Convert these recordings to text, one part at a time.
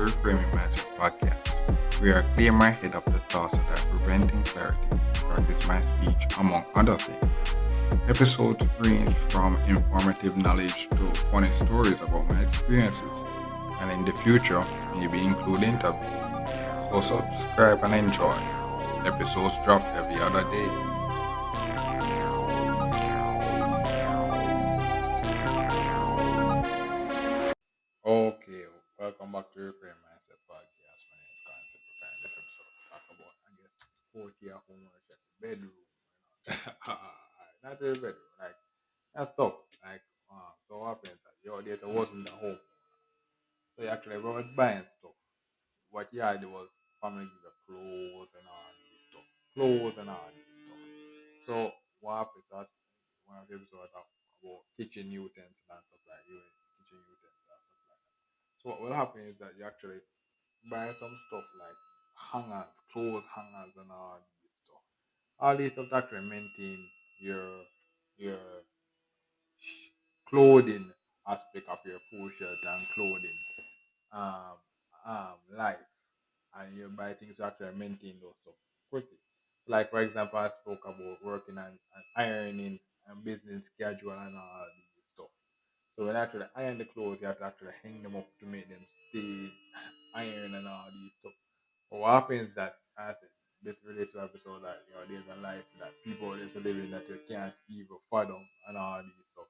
Reframing Mindset podcast, where I clear my head of the thoughts that are preventing clarity, practice my speech, among other things. Episodes range from informative knowledge to funny stories about my experiences, and in the future, maybe include interviews. So subscribe and enjoy. Episodes drop every other day. Okay, welcome back to Reframe Mindset Podcast. My name is Concept of this episode talk about, I guess, 40 year homework at the bedroom. Not the bedroom, like that's stuff. Like, so what happens that your data wasn't the home. So you actually were buying stuff. What you had was family give you clothes and all these stuff. Clothes and all these stuff. So what happens was one of the episodes talk about kitchen utensils and stuff like kitchen utensils and stuff like that. So what will happen is that you actually buy some stuff like hangers, clothes hangers and all these stuff. All these stuff to actually maintain your clothing aspect of your full shirt and clothing um life, and you buy things to actually maintain those stuff quickly. Like for example, I spoke about working and ironing and business schedule and all these stuff. So when I actually iron the clothes, you have to actually hang them up to make them stay iron and all these stuff. But what happens that as this relates to episode that there's a life that people is living that you can't even fathom and all these stuff.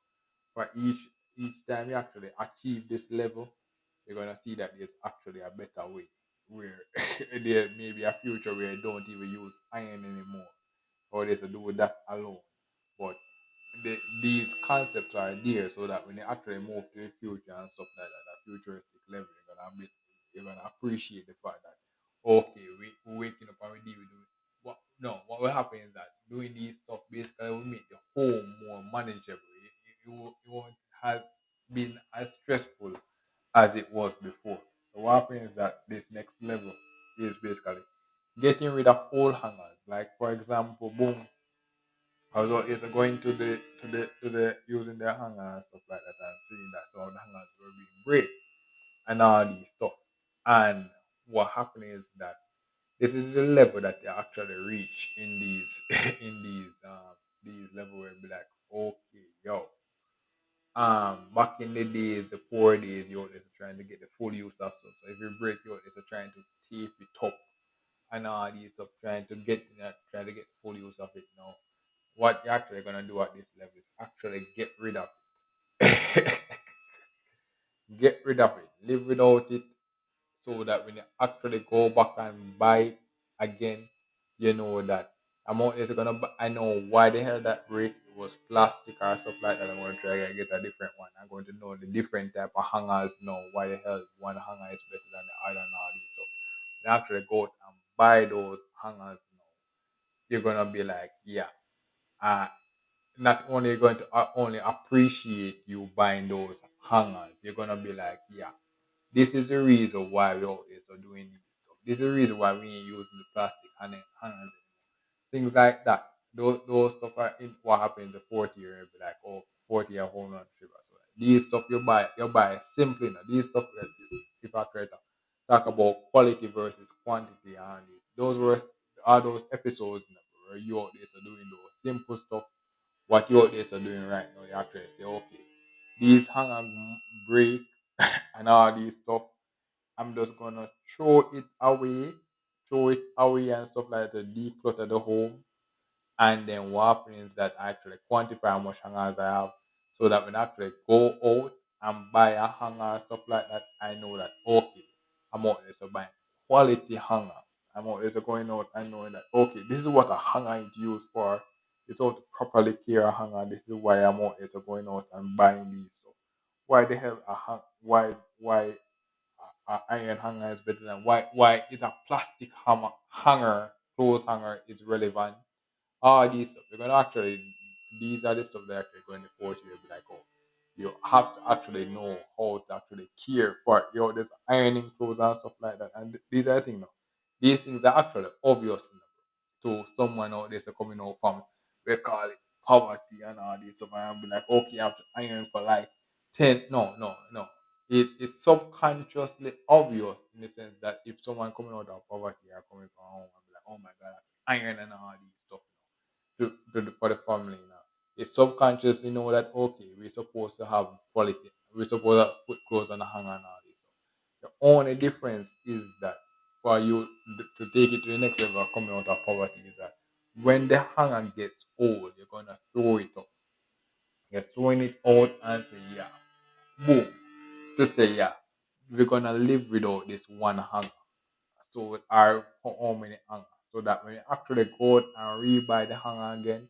But each time you actually achieve this level, you're gonna see that there's actually a better way where there may be a future where you don't even use iron anymore, or there's to do that alone. But these concepts are there so that when you actually move to the future and stuff like that, that futuristic level, you're gonna appreciate the fact that okay, we're waking up and we deal with it. What will happen is that doing these stuff basically will make the home more manageable. It won't have been as stressful as it was before. So what happens is that this next level is basically getting rid of old hangers. Like for example, boom, although it's going to the using their hanger and stuff like that and seeing that some of the hangers were being break and all these stuff. And what happened is that this is the level that they actually reach in these these level where be like, okay, yo. Back in the days, the poor days, you is trying to get the full use of stuff. So if you break your is trying to tape it up and all these stuff, trying to get full use of it now. What you're actually gonna do at this level is actually get rid of it. Get rid of it. Live without it so that when you actually go back and buy it again, you know that amount is gonna buy. I know why the hell that break was plastic or stuff like that. I'm gonna try and get a different one. I'm going to know the different type of hangers now. Why the hell one hanger is better than the other and all this stuff. And actually go out and buy those hangers now. You're gonna be like, yeah. Uh, Not only going to only appreciate you buying those hangers, you're gonna be like, yeah, this is the reason why we always are doing this stuff. This is the reason why we ain't using the plastic hangers. Things like that. Those stuff are in what happens in the 40 year, be like, oh, 40 year home run trip. So like, these stuff you buy simply now. These stuff that if I try to talk about quality versus quantity and this. Those were all those episodes now, where you out there so doing those simple stuff. What you out there so doing right now, you actually say, okay, these hanger break and all these stuff. I'm just gonna throw it away and stuff like that to declutter the home. And then what happens is that I actually quantify how much hangers I have so that when I actually go out and buy a hanger and stuff like that, I know that okay, I'm out there so buying quality hangers. I'm out there so going out and knowing that okay, this is what a hanger is used for. It's how to properly care a hanger. This is why I'm out there so going out and buying these stuff. Why the hell a hang why iron hanger is better than why is a plastic hanger clothes hanger is relevant. All these stuff you're gonna actually these are the stuff that actually going to force you to be like, oh, you have to actually know how to actually care for this ironing clothes and stuff like that. And these are the things now. These things are actually obvious to someone out there so coming out from we call it poverty and all this stuff and be like, okay, I have to iron for like 10 no. it's subconsciously obvious in the sense that if someone coming out of poverty or coming from home and be like, oh my god, iron and all these stuff for the family now. It's subconsciously know that okay, we're supposed to have quality. We're supposed to put clothes on the hanger and all this stuff. The only difference is that for you to take it to the next level of coming out of poverty is that when the hanger gets old, you're gonna throw it up. You're throwing it out and say, yeah, boom. To say, yeah, we're gonna live without this one hanger. So with our how many hangers. So that when you actually go out and rebuy the hanger again,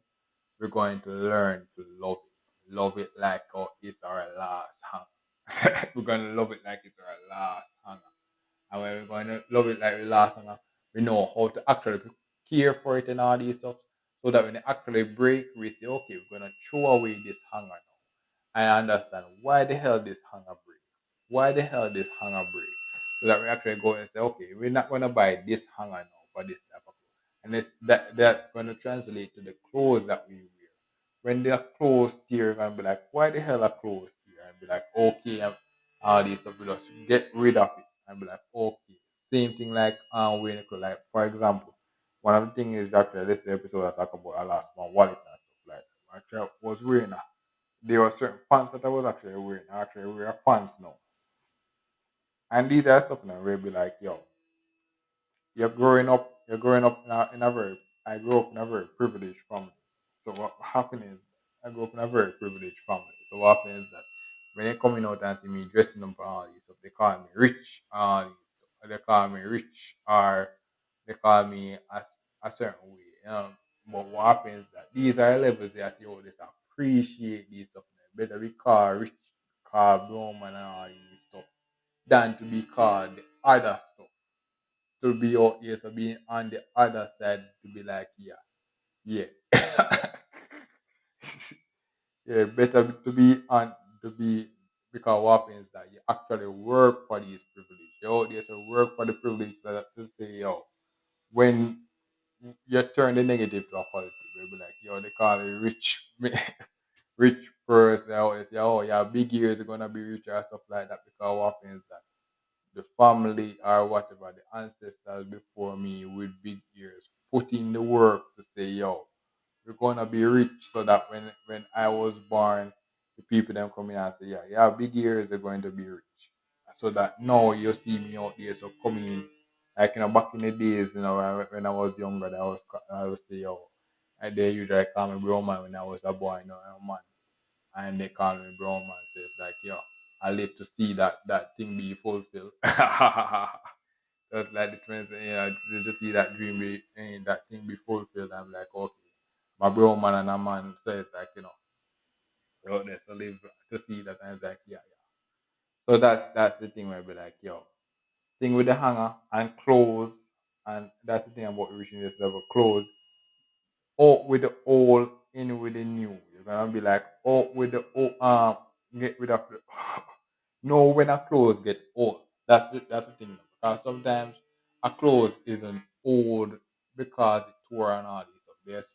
we're going to learn to love it. Love it like oh, it's our last hanger. We're going to love it like it's our last hanger. And when we're going to love it like the last hanger, we know how to actually care for it and all these stuff. So that when it actually break, we say, okay, we're going to throw away this hanger now. I understand why the hell this hanger breaks. Why the hell this hanger breaks? So that we actually go and say, okay, we're not gonna buy this hanger now for this type of clothes. And that's gonna translate to the clothes that we wear. When the clothes tear, you're gonna be like, why the hell are clothes tear? And be like, okay, all these stuff, we just get rid of it. And be like, okay. Same thing like wearing clothes. Like for example, one of the things is actually this episode I talk about I lost my wallet and stuff like that. Actually, I was wearing a there were certain pants that I was actually wearing. I actually wear pants now. And these are stuff now where be like, yo, you're growing up in a very, I grew up in a very privileged family. So what happened is, I grew up in a very privileged family. So what happens is that when they coming out and see me dressing up and all these stuff, they call me rich, all these stuff. They call me rich, or they call me a certain way. But what happens is that these are levels that you always appreciate these stuff. Better be called rich, called brown man and all these stuff than to be called the other stuff to be out here, so being on the other side to be like, yeah, yeah. Yeah, better to be on to be because what happens that you actually work for these privilege. You out there so work for the privilege that to say, yo, when you turn the negative to a positive, you'll be like, yo, they call it rich rich person. They always say, oh yeah, big years are gonna be rich or stuff like that because what happens that the family or whatever, the ancestors before me with big ears, put in the work to say, yo, we're gonna be rich so that when I was born, the people them come in and say, yeah, yeah, big ears are going to be rich. So that now you see me out there, so coming in, like back in the days, when I was younger, I was say, yo, and they usually call me bro man when I was a boy, a man, and they call me brown man. So it's like, yo, I live to see that thing be fulfilled. Just like the twins, to see that dream be that thing be fulfilled. I'm like, okay, my brown man and a man says like, you're out there to live to see that. And it's like, yeah, yeah. So that's the thing where I be like, yo, thing with the hanger and clothes, and that's the thing about reaching this level, clothes out with the old, in with the new. You're gonna be like, out with the old, get rid of the. No, when a clothes get old, that's the thing. Because sometimes a clothes isn't old because it tore and all this stuff. There's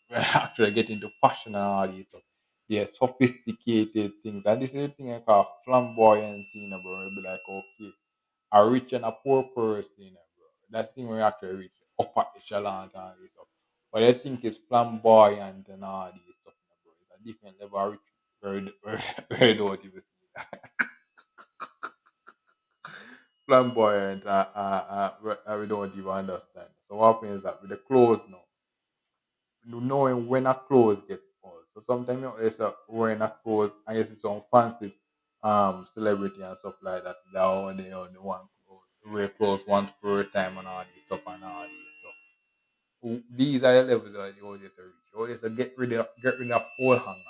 we're actually getting into fashion and all this stuff. There's sophisticated things, and this is the thing I call flamboyancy. Bro. It'll be like, okay, a rich and a poor person, bro. That's the thing we actually reach upper echelon and all this stuff. But I think it's flamboyant and all these stuff, bro. It's a different level of rich where you don't even see that. Flamboyant, we don't even understand. So what happens is that with the clothes now, knowing when a clothes get old. So sometimes it's wearing a clothes and you see some fancy celebrity and stuff like that. They only want clothes, wear clothes once per time and all this stuff and all this stuff. These are the levels that you always reach. You always get rid of old hangers.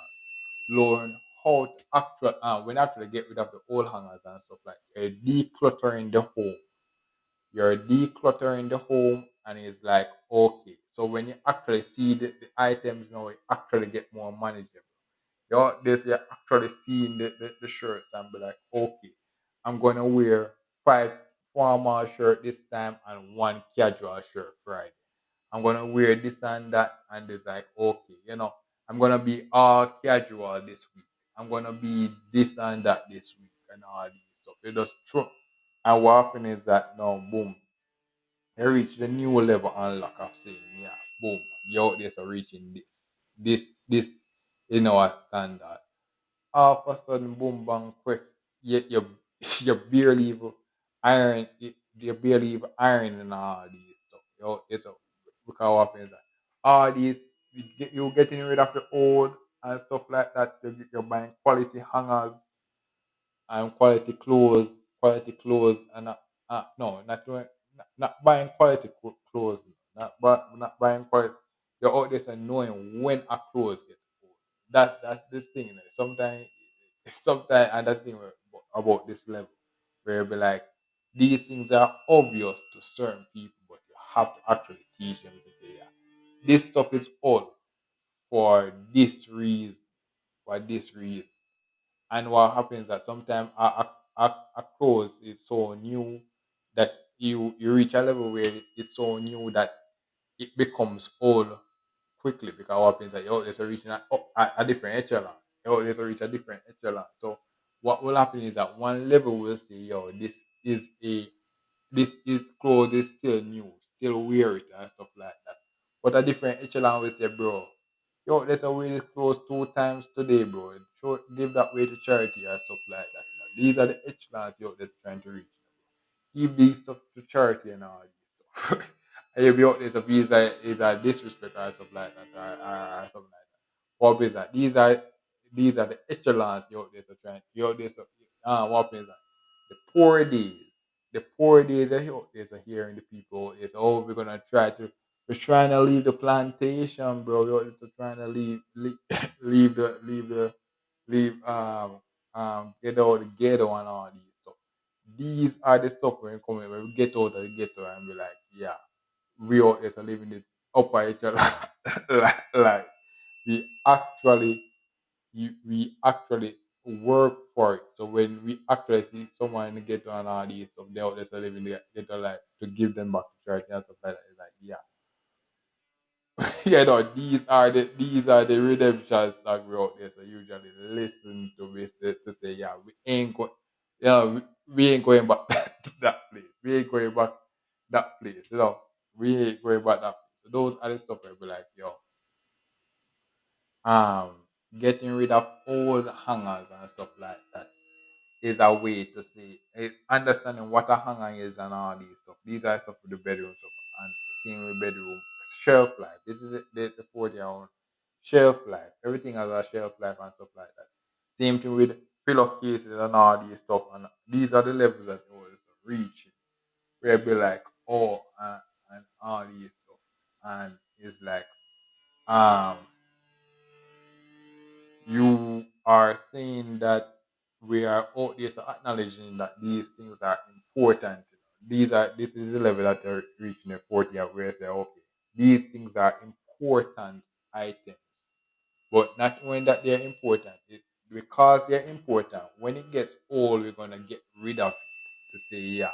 Learn how to actually when actually get rid of the old hangers and stuff like decluttering the home. You're decluttering the home and it's like okay. So when you actually see the items now it actually get more manageable. You're actually seeing the shirts and be like, okay, I'm gonna wear five formal shirt this time and one casual shirt Friday. I'm gonna wear this and that, and it's like, okay, I'm gonna be all casual this week. I'm gonna be this and that this week. and all these stuff. It just throw. And what happens is that now, boom, you reach the new level unlock of saying, yeah, boom, you're out there so reaching this, a standard. All of a sudden, boom, bang, quick, you, you barely even you barely even iron and all these stuff. It's a, because what happens is that all these, you getting rid of the old and stuff like that. You're buying quality hangers and quality clothes, and no, not buying quality clothes, not buying quality. You're out there so knowing when a clothes get old. That's this thing. Sometimes, and that thing about this level, where you be like, these things are obvious to certain people, but you have to actually teach them to say, yeah, this stuff is old for this reason, for this reason. And what happens is that sometimes a clothes is so new that you reach a level where it's so new that it becomes old quickly, because what happens is that there's a reaching a different echelon. There's a reach a different echelon. So what will happen is that one level will say, is a this is clothes is still new, still wear it and stuff like that. But a different echelon will say, bro, let's wear this clothes 2 times today, bro. Give that way to charity and stuff like that. These are the echelons you're that's trying to reach. Give these stuff to charity and all these stuff. And you'll be out there, so is a disrespect or stuff like that, or something like that. What is that? These are the echelons you're out there, so trying. You're out there, so what is that? The poor days. The poor days are here. There's a hearing the people. It's we're gonna we're trying to leave the plantation, bro. We're trying to leave get out the ghetto and all these stuff. These are the stuff when we get out of the ghetto and be like, yeah, we out there so living the upper echelon. like we actually we actually work for it. So when we actually see someone in the ghetto and all these stuff, they out there so living the ghetto life, to give them back to church and stuff like that. It's like, yeah, these are the redemptions that we out there. So usually listen to this to say, yeah, we ain't going back to that place. We ain't going back that place. We ain't going back that place. So those are the stuff where be like, um, getting rid of old hangers and stuff like that is a way to say, understanding what a hanger is and all these stuff. These are stuff for the bedroom stuff, and seeing with bedroom shelf life. This is the 40 hour shelf life. Everything has a shelf life and stuff like that. Same thing with pillowcases and all these stuff. And these are the levels that you always reach, where it be like, and all these stuff. And it's like, um you are saying that we are out there, so acknowledging that these things are important. This is the level that they're reaching the 40 at, where they say, okay, these things are important items. But not only that they're important, because they're important, when it gets old, we're gonna get rid of it to say, yeah,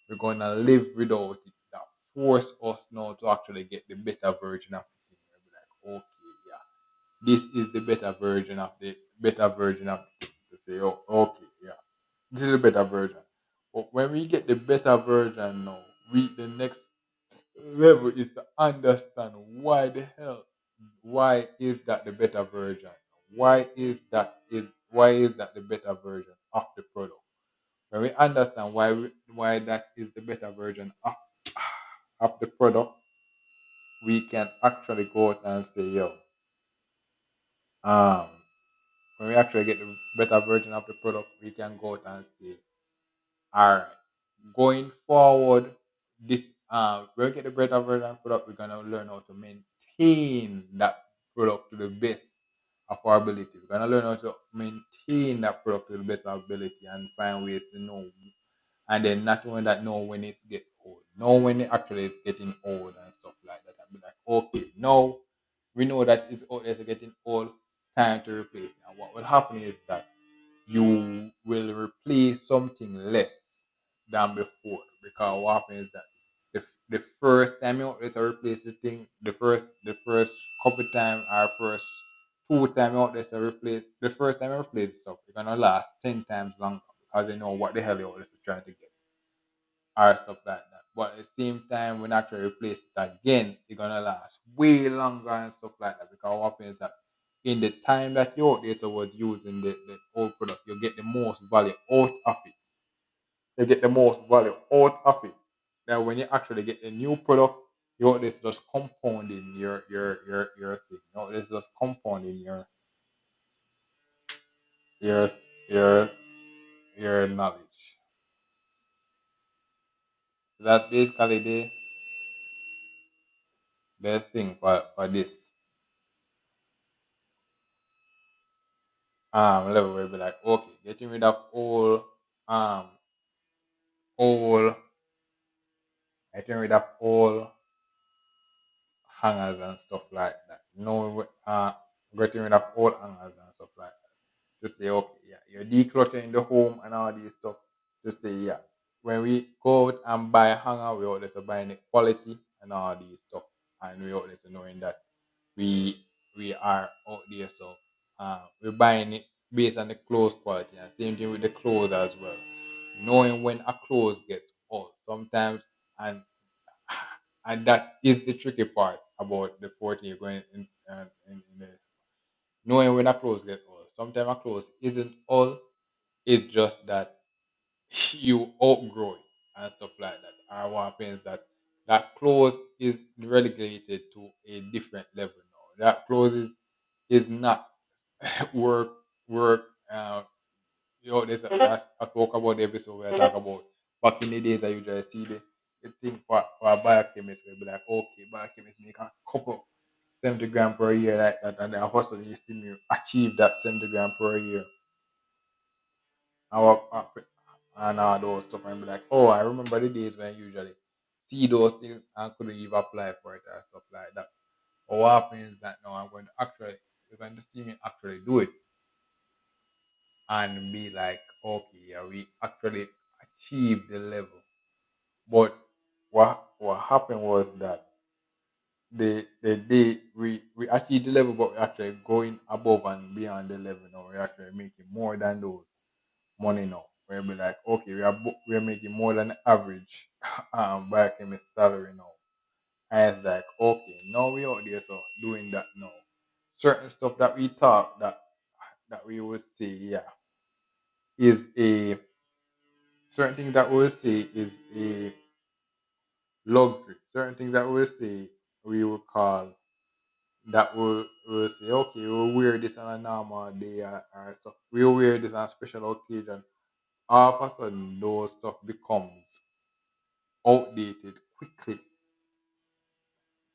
we're gonna live without it. That force us now to actually get the better version of the thing. We'll be like, okay, yeah, this is the better version of the thing, to say, oh, okay, yeah, this is the better version. But when we get the better version now, the next level is to understand why is that the better version? Why is that the better version of the product? When we understand why that is the better version of the product, we can actually go out and say, um, when we actually get the better version of the product, we can go out and say, all right, going forward, this when we get the better version of product, we're gonna learn how to maintain that product to the best of our ability. We're gonna learn how to maintain that product to the best of our ability and find ways to know, and then not only that, know when it gets old, know when it actually is getting old and stuff like that, and be like, okay, now we know that it's getting old, time to replace it. And what will happen is that you will replace something less than before, because what happens is that the first time you out there replace the thing, the first couple time or first 2 time you out there replace, the first time you replace stuff, it's gonna last 10 times longer, because they know what the hell you're trying to get or stuff like that. But at the same time, when actually replace it again, it's gonna last way longer and stuff like that. Because what happens that in the time that you out there so was using the old product, you get the most value out of it. You get the most value out of it. Now when you actually get the new product, you out there just compounding your thing. You know, this just compounding your your your knowledge. So that's basically the thing for this level where be like, okay, getting rid of um all getting rid of all hangers and stuff like that. No getting rid of all hangers and stuff like that. Just say, okay, yeah, you're decluttering the home and all these stuff. Just say, yeah. When we go out and buy a hanger, we always buying the quality and all these stuff. And we always knowing that we we are out there. So we're buying it based on the clothes quality. And same thing with the clothes as well. Knowing when a clothes gets old. Sometimes and and that is the tricky part about the 40 you're going in the knowing when a clothes get old. Sometimes a clothes isn't old, it's just that you outgrow it and stuff like that. Or what happens that that clothes is relegated to a different level now. That clothes is not work work there's I talk about the episode where I talk about back in the days I usually see the thing for a biochemist will be like, okay, biochemist make a couple 70 grand per year like that, and then all of a sudden you see me achieve that 70 grand per year and work up and all those stuff and be like, oh, I remember the days when I usually see those things and couldn't even apply for it or stuff like that. But what happens is that now I'm going to actually, you're going to see me actually do it and be like, okay, yeah, we actually achieved the level. But what happened was that we achieved the level, but we're actually going above and beyond the level now. We're actually making more than those money now. We'll be like, okay, we're making more than average biochemist salary now. And it's like, okay, now we out there so doing that now. Certain stuff that we thought that we would say, yeah, is a certain thing that we will say is a luxury. Certain things that we will say we will call that will say, okay, we'll wear this on a normal day or stuff. We'll wear this on a special occasion. All of a sudden those stuff becomes outdated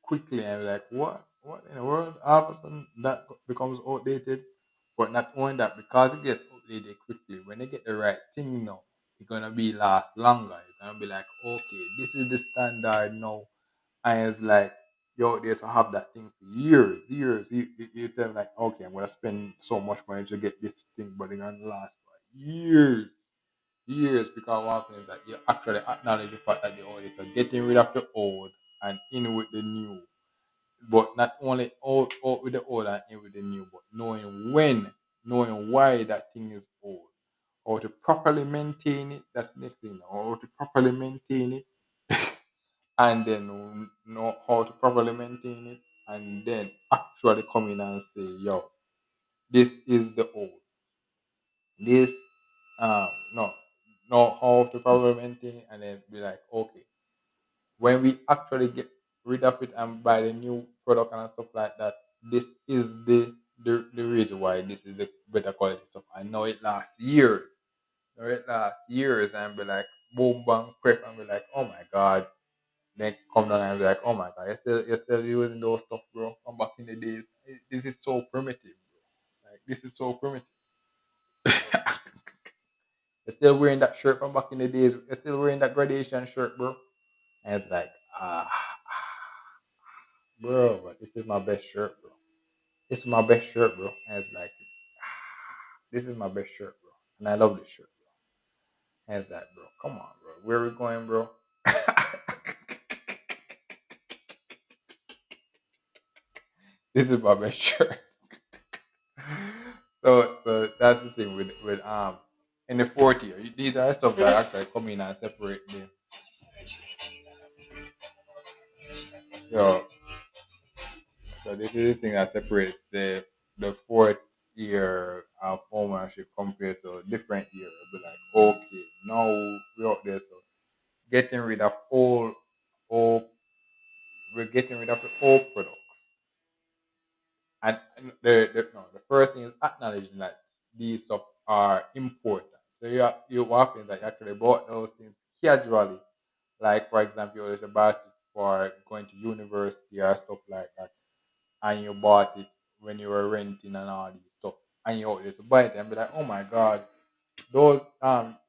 quickly and like what in the world all of a sudden that becomes outdated. But not only that, because it gets outdated quickly, when they get the right thing now, it's gonna be last longer. It's gonna be like, okay, this is the standard now. And it's like you out there to have that thing for years. You tell them like, okay, I'm gonna spend so much money to get this thing, but it's gonna last for years, because what happens is that you actually acknowledge the fact that the old is getting rid of the old and in with the new. But not only out with the old and in with the new, but knowing why that thing is old, or to properly maintain it. That's the next thing. Or to properly maintain it, and then know how to properly maintain it, and then actually come in and say, yo, this is the old. This no, know how to properly maintain it, and then be like, okay, when we actually get rid of it and buy the new product and stuff like that, this is the reason why this is the better quality stuff. I know it lasts years. Know it lasts years and be like boom bang quick and be like, oh my god. Then come down and be like, oh my god, you're still using those stuff, bro, from back in the days. This is so primitive, bro. Like this is so primitive. You're still wearing that shirt from back in the days. You're still wearing that graduation shirt, bro. And it's like, bro, but this is my best shirt, bro. This is my best shirt, bro. And it's like, this is my best shirt, bro. And I love this shirt, bro. And it's like, bro, come on, bro. Where are we going, bro? This is my best shirt. So that's the thing with in the fourth year. These are stuff that actually come in and separate the so so this is the thing that separates the fourth year of ownership compared to a different year. It'll be like, okay, now we're out there, so getting rid of all we're getting rid of the old products. And the first thing is acknowledging that these stuff are important. So you what happens that you actually bought those things casually. Like for example, there's about it for going to university or stuff like that, and you bought it when you were renting and all these stuff, and you always buy it and be like, oh my god, those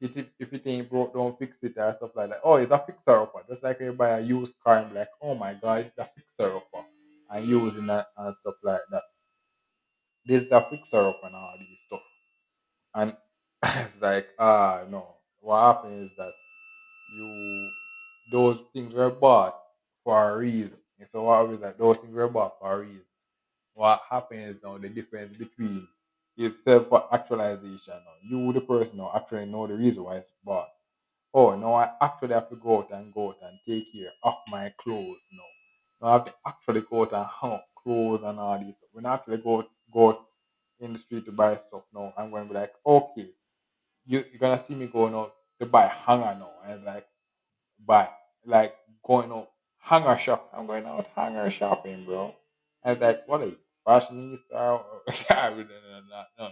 if it ain't broke, don't fix it or stuff like that. Oh, it's a fixer upper. Just like when you buy a used car and be like, oh my god, it's a fixer upper, and using that and stuff like that. This is a fixer up and all these stuff. And it's like, no. What happened is that you those things were bought for a reason. And so what was like those things were bought for a reason. What happens now, the difference between is self actualization now. You the person now actually know the reason why it's bought. Oh no, I actually have to go out and take care of my clothes now. Now I have to actually go out and hang up clothes and all these stuff. When I actually go out in the street to buy stuff now, I'm going to be like, okay, you're gonna see me going out to buy hanger now, and it's like buy like going out hanger shop. I'm going out hanger shopping, bro. And it's like, what are you, fashionista? I really no, that's not that.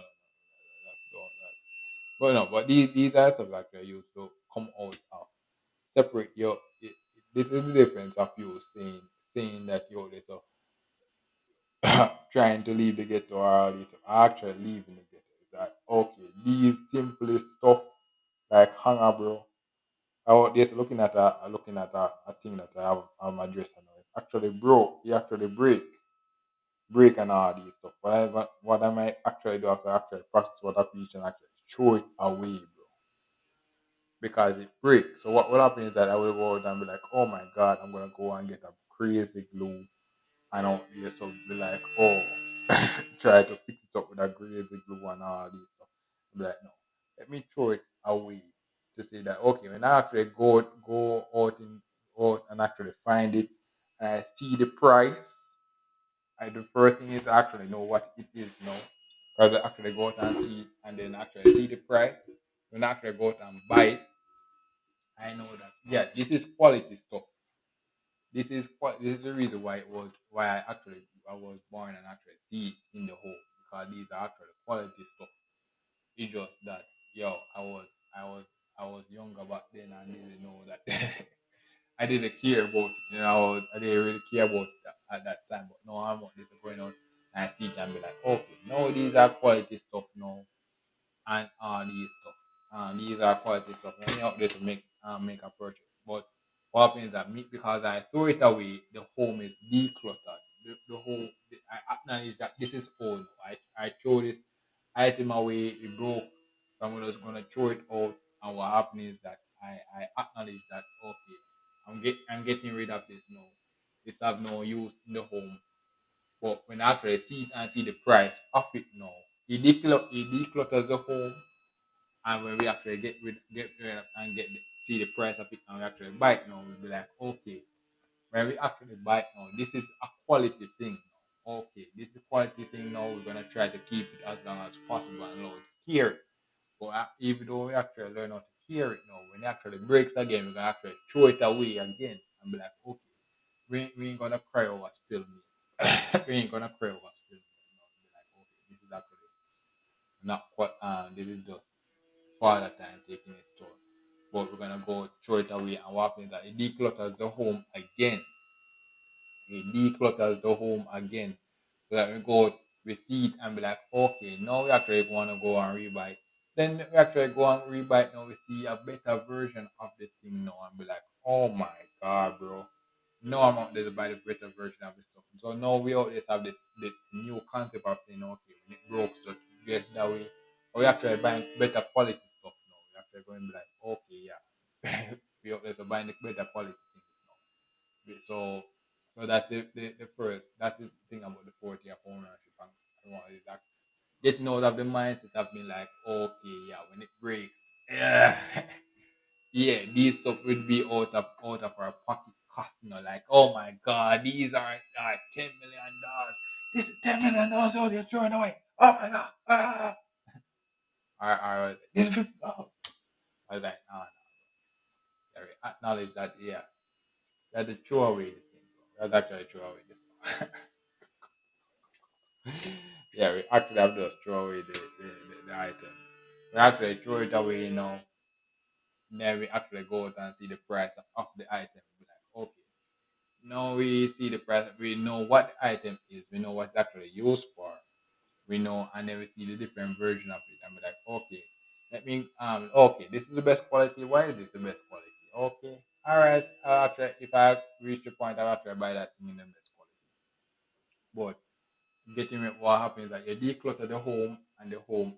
But no, but these are stuff like that used to come out of separate your. This is the difference of you saying that you're this trying to leave the ghetto or all this actually leaving the ghetto. It's like okay, these simplest stuff like hanger, bro. I was just looking at a thing that I have on my dresser now. It's actually broke. You actually break and all these stuff. What I might actually do after actually practice what I teach and actually throw it away, bro, because it breaks. So what will happen is that I will go out and be like, oh my god, I'm gonna go and get a crazy glue. And I'll just so be like, oh, try to fix it up with a crazy glue and all this stuff. I'll be like, no, let me throw it away to say that okay, when I actually go out and actually find it and I see the price, the first thing is to actually know what it is now. Because I actually go out and see it and then actually see the price. When I actually go out and buy it, I know that yeah, this is quality stuff. This is the reason why it was why I was born and actually see it in the home, because these are actually quality stuff. It's just that yo, I was I was younger back then and didn't know that I didn't care about it. I didn't really care about it at that time. But now I'm just going out and I see it and be like, okay, no, these are quality stuff now and these stuff. These are quality stuff. And out there to make a purchase. But what happens is that me, because I throw it away, the home is decluttered. I acknowledge that this is old. I throw this item away, it broke. So I'm just gonna throw it out. And what happens is that I acknowledge that okay, I'm getting rid of this now. This have no use in the home. But when I actually see it and see the price of it now, it declutters the home. And when we actually get rid of and see the price of it and we actually buy it now, we'll be like, okay, when we actually buy it now, this is a quality thing now. Okay, this is a quality thing now. We're gonna try to keep it as long as possible and allow it to hear it. But even though we actually learn how to hear it now, when it actually breaks again, we're gonna actually throw it away again and be like, okay, we ain't gonna cry over spilled milk. We ain't gonna cry over spilled milk. You know, be like, okay, this is actually not what this is just father time taking it store. But we're gonna go throw it away and what happens is that it declutters the home again. It declutters the home again. So that we go, we see it and be like, okay, now we actually want to go and rebuy it. Then we actually go and rebuy it. Now we see a better version of the thing now and be like, oh my god, bro. No, I'm out there to buy the better version of this stuff. So now we always have this new concept of saying, okay, when it broke, so get that way. Or we actually buying better quality stuff now. We actually going to be like, okay, yeah. We always are buying the better quality things now. So that's the first that's the thing about the 40 of ownership and what is that getting out of the mindset of being like, okay, yeah, when it breaks, yeah, yeah, these stuff would be out of our pocket cost, like, oh my god, these are like $10 million. This is $10 million out you're throwing away. Oh my god, this is $50. I was like, no, no, yeah, we acknowledge that, yeah, that's a throw away the thing, bro. That's actually a throw away this stuff. Yeah, we actually have to throw away the item. We actually throw it away, then we actually go out and see the price of the item. Be like, okay, now we see the price, we know what the item is, we know what it's actually used for, we know, and then we see the different version of it, and be like, okay, okay, this is the best quality. Why is this the best quality? Okay, all right. Actually, if I reach the point, I'll actually buy that thing in the best quality. But getting it, what happens is that you declutter the home, and the home,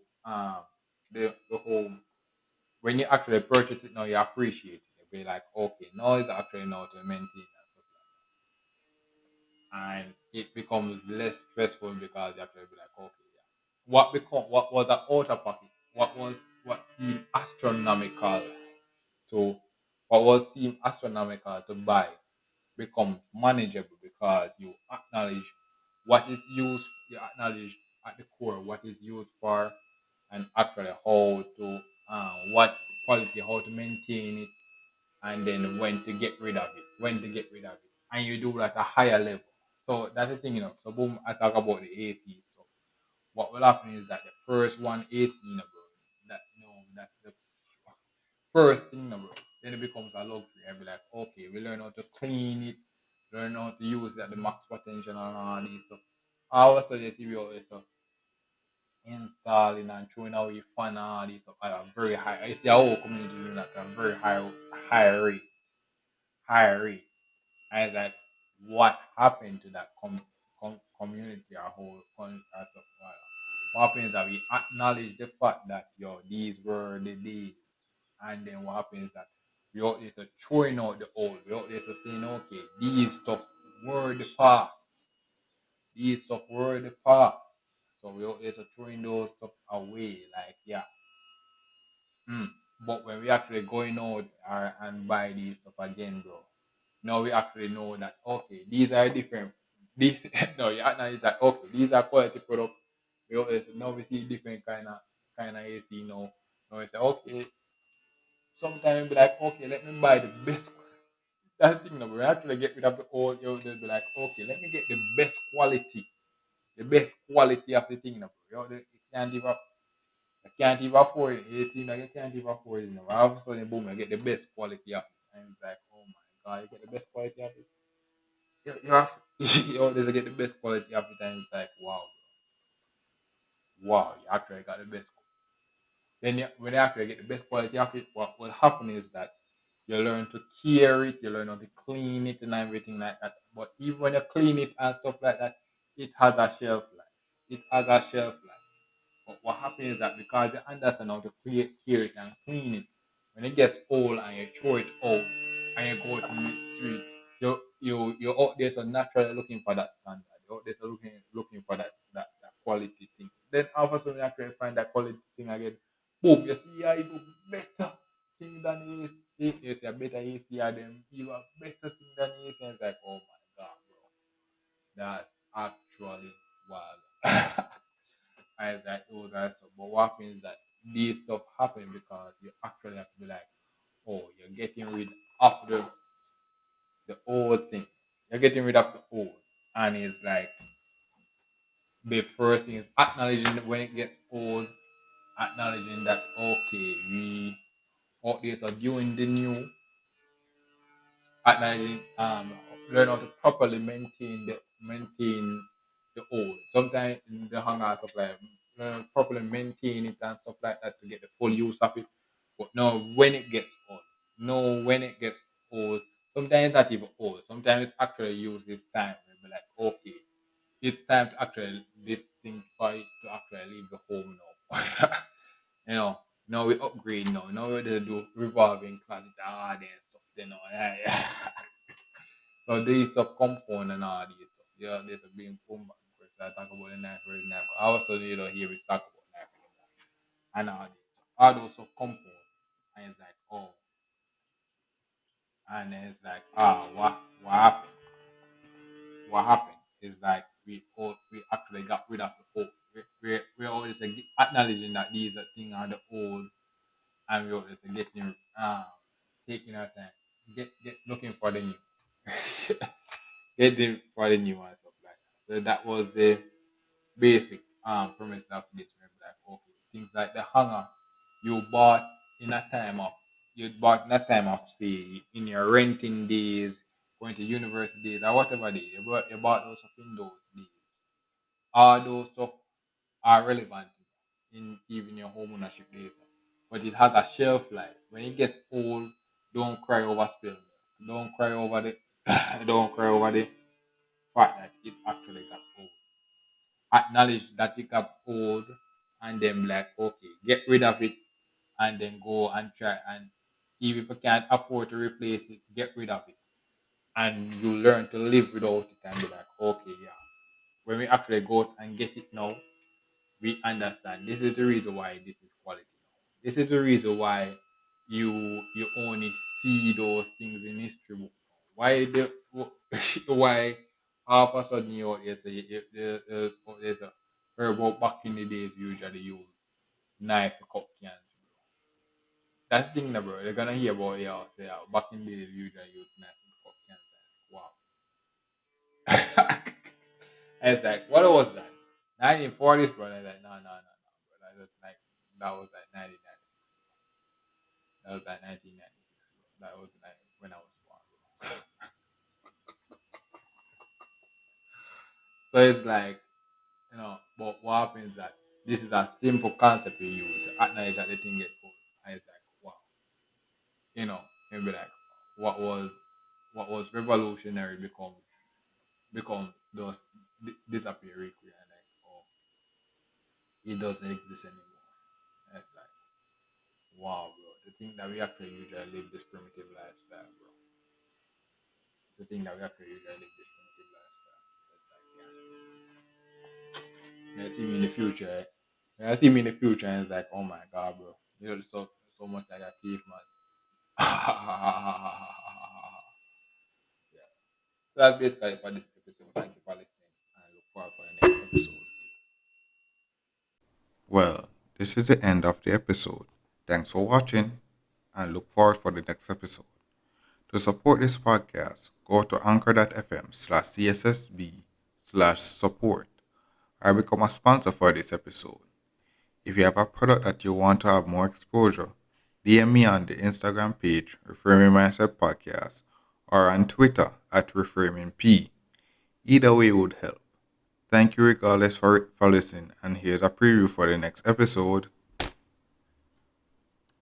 when you actually purchase it now, you appreciate it. You be like, okay, now it's actually now to maintain and stuff like that. And it becomes less stressful because you actually be like, okay, yeah. What was an out of pocket? What seemed astronomical to what was seemed astronomical to buy becomes manageable because you acknowledge what is used, you acknowledge at the core what is used for, and actually how to what quality, how to maintain it, and then when to get rid of it, and you do like a higher level. So that's the thing. So boom, I talk about the AC stuff. What will happen is that the first one AC, bro, that's the first thing, bro. Then it becomes a luxury. I be like, okay, we learn how to clean it, learn how to use it at the max potential and all these stuff. I always suggest you always stuff installing and throwing away fan and all these stuff at a very high. I see our whole community doing that at a very high rate, high rate. And it's like, what happened to that community or whole stuff? What happens is that we acknowledge the fact that these were the days, and then what happens is that we out there to throwing out the old. We out there to saying, okay, these stuff were the past. These stuff were the past. So we out there to throwing those stuff away. Like, yeah. Mm. But when we actually going out and buy these stuff again, bro, now we actually know that, okay, these are different. These no, you acknowledge that, okay, these are quality products. Now we see different kind of AC now. Now we say, okay, sometimes be like, okay, let me buy the best. That's the thing now. We actually get rid of the old. They'll be like, okay, let me get the best quality of the thing now. You can't give up. I can't even afford it. You see, now you can't even afford it. Now. All of a sudden, boom, you get the best quality of it. And it's like, oh my god, you get the best quality of it. You have you always get the best quality of it, and it's like, wow, wow, you actually got the best. Then when you actually get the best quality of it, what will happen is that you learn to care it, you learn how to clean it and everything like that. But even when you clean it and stuff like that, it has a shelf life. It has a shelf life. But what happens is that because you understand how to clear it and clean it, when it gets old and you throw it out and you go to the street, you're out there so naturally looking for that standard. You're out there so looking for that quality thing. Then all of a sudden you actually find that quality thing again. Boom, you see I do better thing than AC. You see a better AC than you a better thing than AC. And it's like, oh my god, bro. That's actually wild. And that all that stuff. But what happens is that these stuff happen because you actually have to be like, oh, you're getting rid of the old thing. You're getting rid of the old. And it's like the first thing is acknowledging that when it gets old, acknowledging that okay, we out there so doing the new, acknowledging learn how to properly maintain the old. Sometimes in the hangouts of like learn to properly maintain it and stuff like that to get the full use of it. But no, when it gets old, no, when it gets old, sometimes it's not even old. Sometimes it's actually use this time. We'll be like, okay, it's time to actually this thing for it to actually leave the home now. you know, now we upgrade now. Now we do revolving closet and stuff. So these stuff compound and all these stuff. Yeah, there's a being boom. So I talk about the knife, where the knife. All of a sudden, you don't hear me talk about knife anymore. And all those stuff compound. And it's like, oh, and then it's like, what happened? What happened is like we actually got rid of the old. We're always like acknowledging that these are things are the old, and we're always getting taking our time, get looking for the new, getting for the new and stuff like that. So that was the basic premise of this. Like okay, things like the hanger you bought in a time of say in your renting days, going to university days or whatever days you bought those stuff in those days. All those stuff are relevant in even your home ownership days. But it has a shelf life. When it gets old, don't cry over spill. Don't cry over the don't cry over the fact that it actually got old. Acknowledge that it got old and then be like, okay, get rid of it and then go and try and even if you can't afford to replace it, get rid of it. And you learn to live without it and be like, okay, yeah. When we actually go out and get it now, we understand this is the reason why this is quality now. This is the reason why you only see those things in history book. Why all of a sudden you say there's a herb out back in the days we usually use knife to cut cans. That's the thing, now, bro. They're gonna hear about say back in the days we usually use knife to cut cans. Wow. And it's like, what was that? 1940s, bro. And I'm like, no, bro. That was like 1996. That was like 1996. Bro. That was like when I was born. Bro. So it's like, but what happens is that this is a simple concept you use to acknowledge that the thing gets old. And it's like, wow, maybe like what was revolutionary becomes those disappear quickly and like, oh, it doesn't exist anymore. And it's like, wow, bro. To think that we actually usually live this primitive lifestyle, bro. To think that we actually usually live this primitive lifestyle. It's like, yeah. You see me in the future, eh? When I see me in the future, and it's like, oh my god, bro. You know, so much like a caveman. Yeah. So that's basically for this episode. Thank you for listening, and I look forward for the next episode. Well, this is the end of the episode. Thanks for watching and look forward for the next episode. To support this podcast, go to anchor.fm/cssb/support or become a sponsor for this episode. If you have a product that you want to have more exposure, DM me on the Instagram page Reframing Mindset Podcast or on Twitter at ReframingP. Either way would help. Thank you regardless for listening, and here's a preview for the next episode.